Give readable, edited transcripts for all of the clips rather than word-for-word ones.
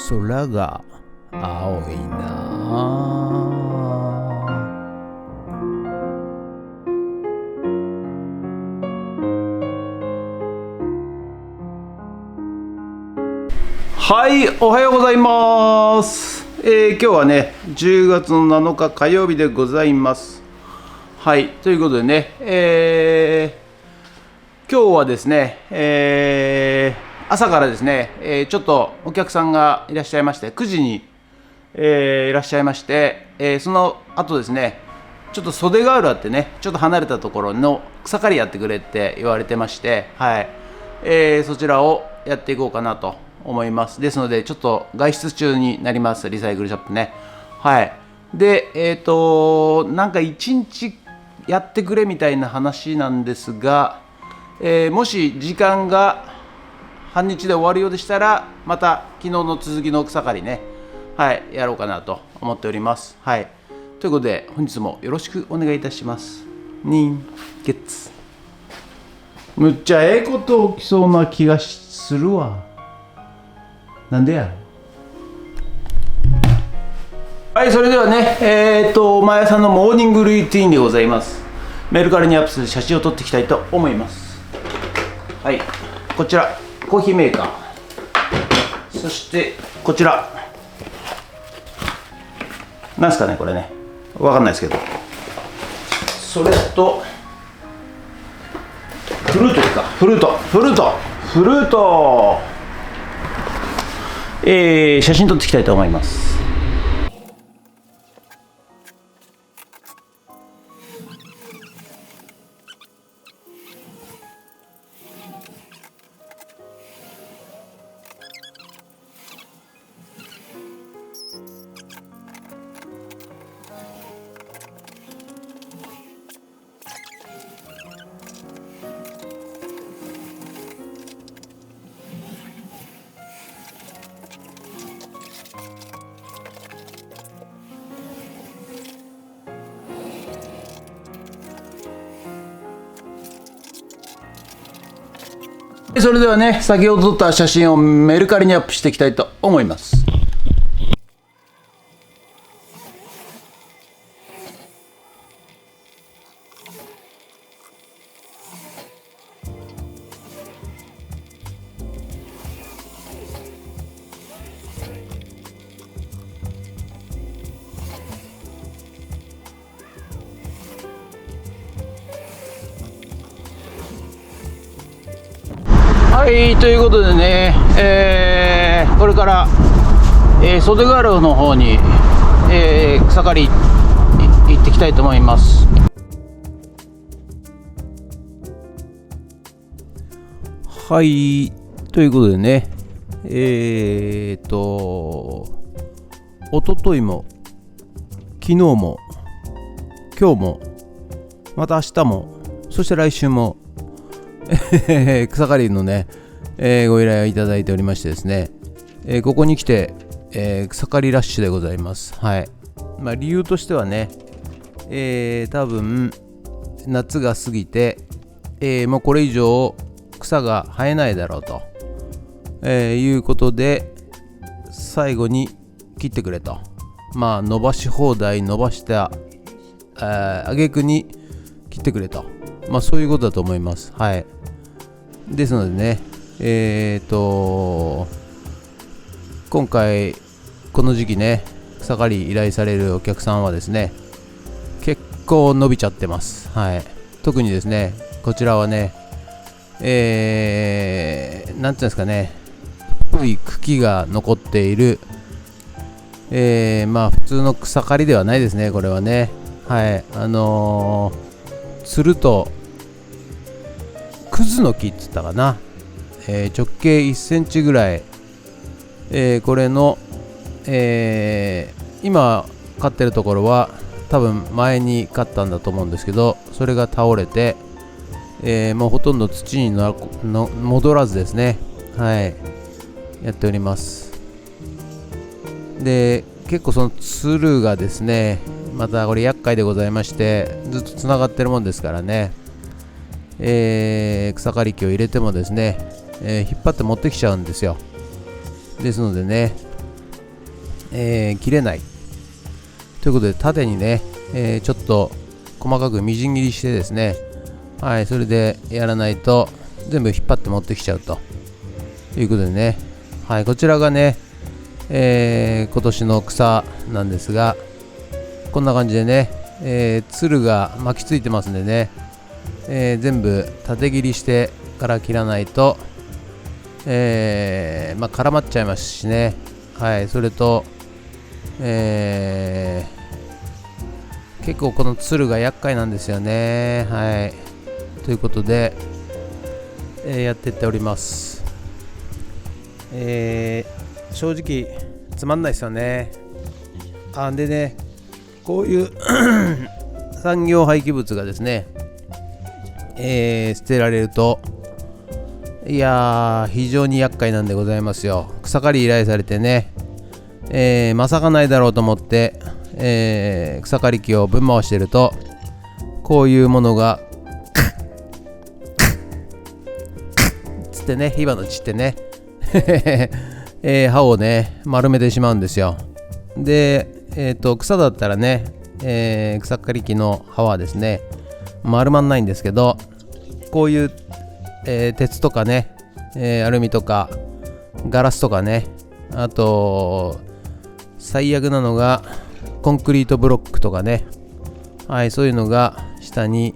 空が青いな。はい、おはようございます。今日はね、10月の7日火曜日でございます。はい、ということでね、今日はですね、朝からですね、ちょっとお客さんがいらっしゃいまして、9時に、いらっしゃいまして、その後ですね、ちょっと袖ヶ浦ってね、ちょっと離れたところの草刈りやってくれって言われてまして、はい、そちらをやっていこうかなと思います。ですので、ちょっと外出中になります、リサイクルショップね。はい。で、なんか一日やってくれみたいな話なんですが、もし時間が半日で終わるようでしたら、また昨日の続きの草刈りね、はい、やろうかなと思っております。はい。ということで、本日もよろしくお願いいたします。人月。むっちゃええこと起きそうな気がするわ。なんでや。はい、それではね、毎朝のモーニングルーティンでございます。メルカリにアップする写真を撮っていきたいと思います。はい、こちらコーヒーメーカー、そしてこちらなんすかね、これね、わかんないですけど、それとフルートか、フルート、写真撮っていきたいと思います。それではね、先ほど撮った写真をメルカリにアップしていきたいと思います。はい、ということでね、これから、袖ヶ浦の方に、草刈り行ってきたいと思います。はい、ということでね、おとといも昨日も今日もまた明日も、そして来週も草刈りのね、ご依頼をいただいておりましてですね、ここに来て、草刈りラッシュでございます。はい。まあ、理由としてはね、多分夏が過ぎて、もうこれ以上草が生えないだろうと、いうことで最後に切ってくれと、まあ伸ばし放題伸ばした挙句に切ってくれと、まあそういうことだと思います。はい。ですのでね、今回この時期ね、草刈り依頼されるお客さんはですね、結構伸びちゃってます。はい。特にですね、こちらはね、なんていうんですかね、太い茎が残っている、まあ普通の草刈りではないですね、これはね。はい。つるとクズの木って言ったかな、直径1センチぐらい、これの、今飼ってるところは多分前に飼ったんだと思うんですけど、それが倒れて、もうほとんど土に戻らずですね、はい、やっております。で、結構そのつるがですね、またこれ厄介でございまして、ずっとつながってるもんですからね、草刈り機を入れてもですね、引っ張って持ってきちゃうんですよ。ですのでね、切れないということで、縦にね、ちょっと細かくみじん切りしてですね、はい、それでやらないと全部引っ張って持ってきちゃうということでね、はい、こちらがね、今年の草なんですが、こんな感じでね、つるが巻きついてますんでね、全部縦切りしてから切らないと、絡まっちゃいますしね、はい、それと、結構このつるが厄介なんですよね。はい、ということで、やっていっております。正直つまんないですよね。でね、こういう産業廃棄物がですね、捨てられると、いやー、非常に厄介なんでございますよ。草刈り依頼されてね、まさかないだろうと思って、草刈り機をぶん回してると、こういうものがつってね、火花散ってね刃をね丸めてしまうんですよ。で、草だったらね、草刈り機の刃はですね丸まんないんですけど、こういう、鉄とかね、アルミとかガラスとかね、あと最悪なのがコンクリートブロックとかね、はい、そういうのが下に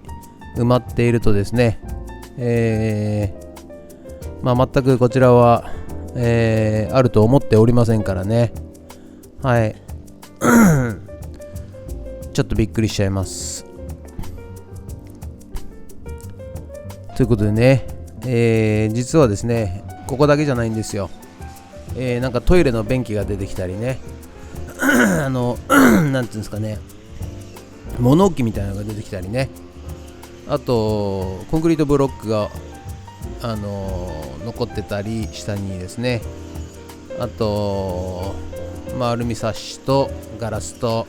埋まっているとですね、全くこちらは、あると思っておりませんからね、はいちょっとびっくりしちゃいます。ということでね、実はですね、ここだけじゃないんですよ。なんかトイレの便器が出てきたりねなんていうんですかね、物置みたいなのが出てきたりね、あとコンクリートブロックが残ってたり下にですね、あと、アルミサッシとガラスと、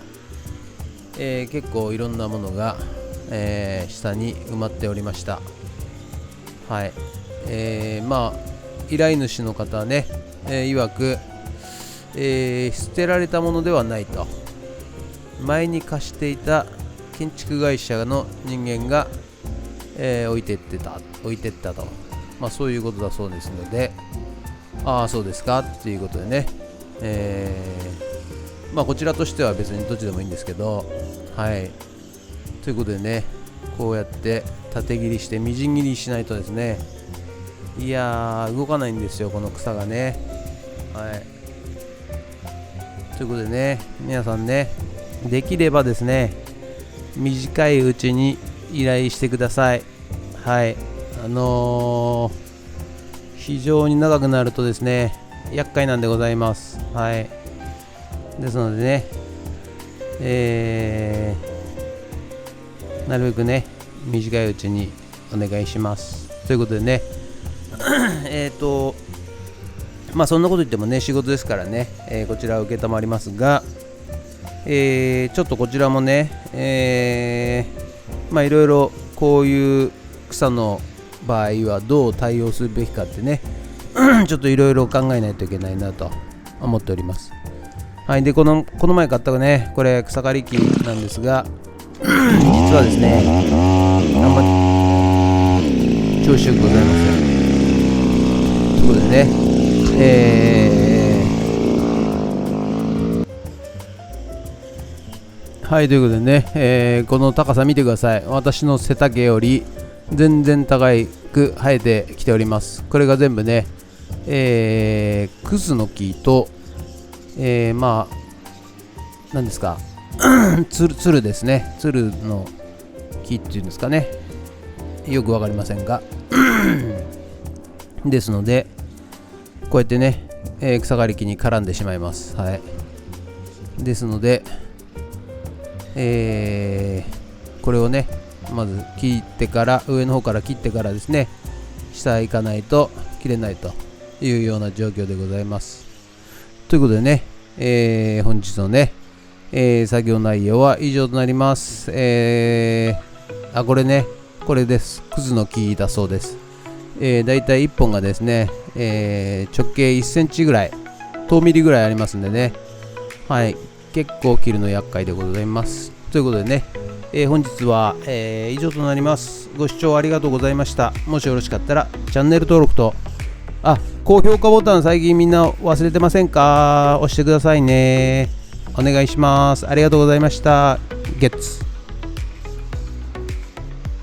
結構いろんなものが、下に埋まっておりました。はい、依頼主の方はね、曰く、捨てられたものではないと、前に貸していた建築会社の人間が、置いてったと、そういうことだそうですので、そうですかっていうことでね、こちらとしては別にどっちでもいいんですけど、はい、ということでね、こうやって縦切りしてみじん切りしないとですね、いやー動かないんですよ、この草がね。はい、ということでね、皆さんね、できればですね、短いうちに依頼してください。はい、非常に長くなるとですね、厄介なんでございます。はい、ですのでね、なるべくね短いうちにお願いしますということでねそんなこと言ってもね仕事ですからね、こちらは承りますが、ちょっとこちらもね、いろいろこういう草の場合はどう対応するべきかってねちょっといろいろ考えないといけないなと思っております。はい、でこの前買ったね、これ草刈り機なんですが実はですね、あんま調子よくございません。ということでね、はいということでね、この高さ見てください。私の背丈より全然高く生えてきております。これが全部ね、クズの木と、何ですかつるですね、つるの木っていうんですかね、よくわかりませんがですのでこうやってね、草刈り機に絡んでしまいます。はい、ですので、これをねまず切ってから、上の方から切ってからですね、下へ行かないと切れないというような状況でございます。ということでね、本日のね、作業内容は以上となります。これね、これです。クズの木だそうです。だいたい1本がですね、直径1センチぐらい、10ミリぐらいありますんでね、はい、結構切るの厄介でございます。ということでね、本日は、以上となります。ご視聴ありがとうございました。もしよろしかったらチャンネル登録と高評価ボタン最近みんな忘れてませんか？押してくださいね。お願いします。ありがとうございました。ゲッツ。